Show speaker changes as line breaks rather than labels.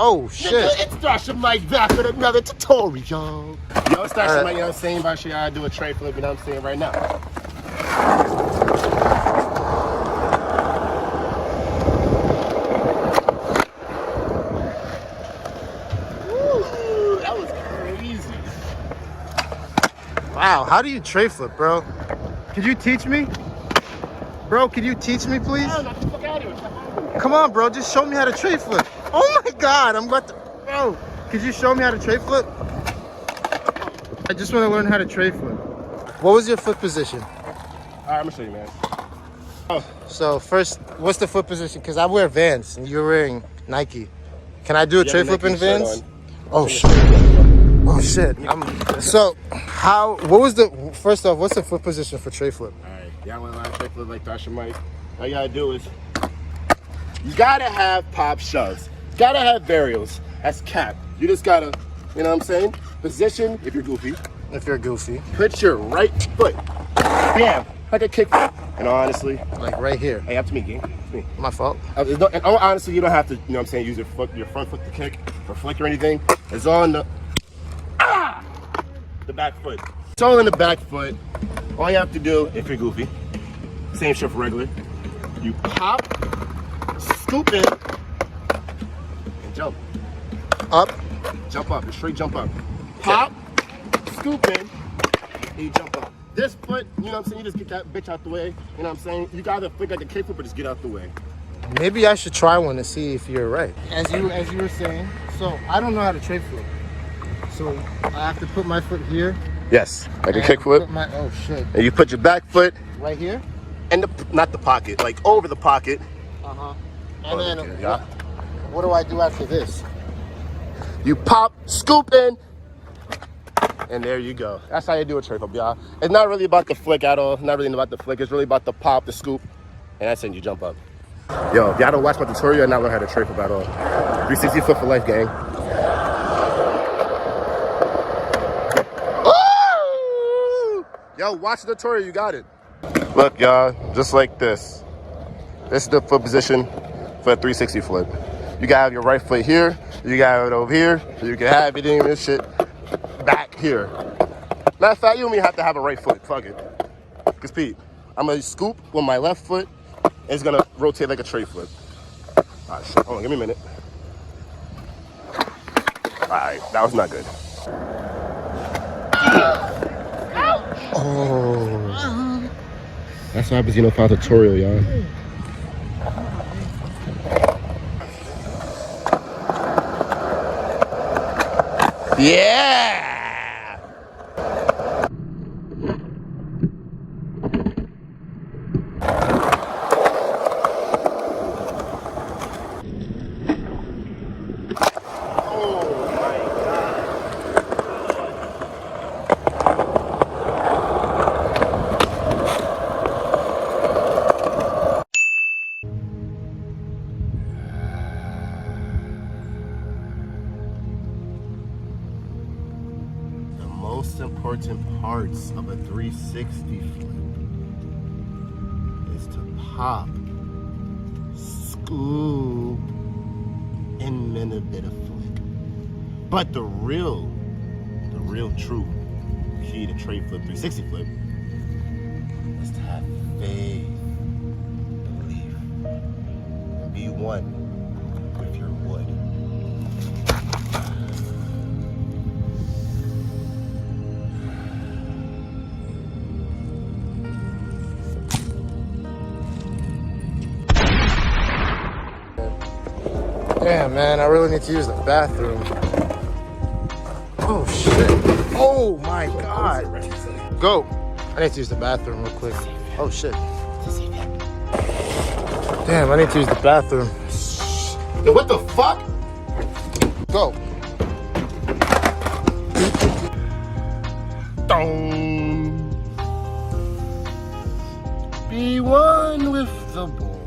Oh, shit.
It's Dasha Mike back with another tutorial. Yo, it's Dasha Mike, you know what I'm saying? About shit, I do a tray flip, you know what I'm saying, right now. Woo, that was crazy.
Wow, how do you tray flip, bro? Could you teach me? Bro, could you teach me, please?
No, not the fuck out of here.
Come on, bro, just show me how to tray flip. Oh my God, I'm about to, bro, could you show me how to tray flip? I just want to learn how to tray flip. What was your foot position?
All right, I'm gonna show you, man. Oh.
So first, what's the foot position? Because I wear Vans and you're wearing Nike. Can I do a tray flip in Vans? Oh shit. Oh shit. So what was the, first off, what's the foot position for tray flip?
All right, y'all want to learn tray flip like Dasha Mike? All you gotta do is, you gotta have pop shoves. Gotta have varials. That's cap. You just gotta, you know what I'm saying? Position, if you're goofy.
If you're goofy.
Put your right foot, bam, like a kick flip. And honestly,
like right here.
Hey, up to me, gang. It's me.
My fault.
And honestly, you don't have to, you know what I'm saying, use your front foot to kick or flick or anything. It's on the back foot. It's all in the back foot. All you have to do, if you're goofy, same shit for regular. You pop, scoop in, and jump.
Up.
Jump up, straight jump up. Pop, scoop in, and you jump up. This foot, you know what I'm saying, you just get that bitch out the way. You know what I'm saying? You gotta flick like a kick flip or just get out the way.
Maybe I should try one to see if you're right. As you were saying, so I don't know how to tray flip. So I have to put my foot here.
Yes, like a kick flip.
Oh shit.
And you put your back foot
right here?
And not the pocket, like over the pocket.
Uh-huh. And then what do I do after this?
You pop, scoop in, and there you go. That's how you do a tray flip, y'all. It's not really about the flick at all. It's not really about the flick. It's really about the pop, the scoop, and that's when you jump up. Yo, if y'all don't watch my tutorial, you'll not learn how to tray flip at all. 360 flip for life, gang. Ooh! Yo, watch the tutorial, you got it. Look, y'all, just like this. This is the foot position for a 360 flip. You gotta have your right foot here. You got it over here. You can have it in this shit back here. Matter of fact, you don't even have to have a right foot. Fuck it. Cause Pete, I'm gonna scoop with my left foot. And it's gonna rotate like a tray flip. All right, shit. Hold on, give me a minute. All right, that was not good.
Oh.
That's what happens, you know, for a tutorial, y'all. Yeah! Most important parts of a 360 flip is to pop, scoop, and then a bit of flick. But the real true key to tray flip 360 flip is to have faith, belief, and be one with your wood.
Damn, man, I really need to use the bathroom. Oh, shit. Oh, my God. Go. I need to use the bathroom real quick. Oh, shit. Damn, I need to use the bathroom.
Yo, what the fuck?
Go.
Dong. Be one with the boy.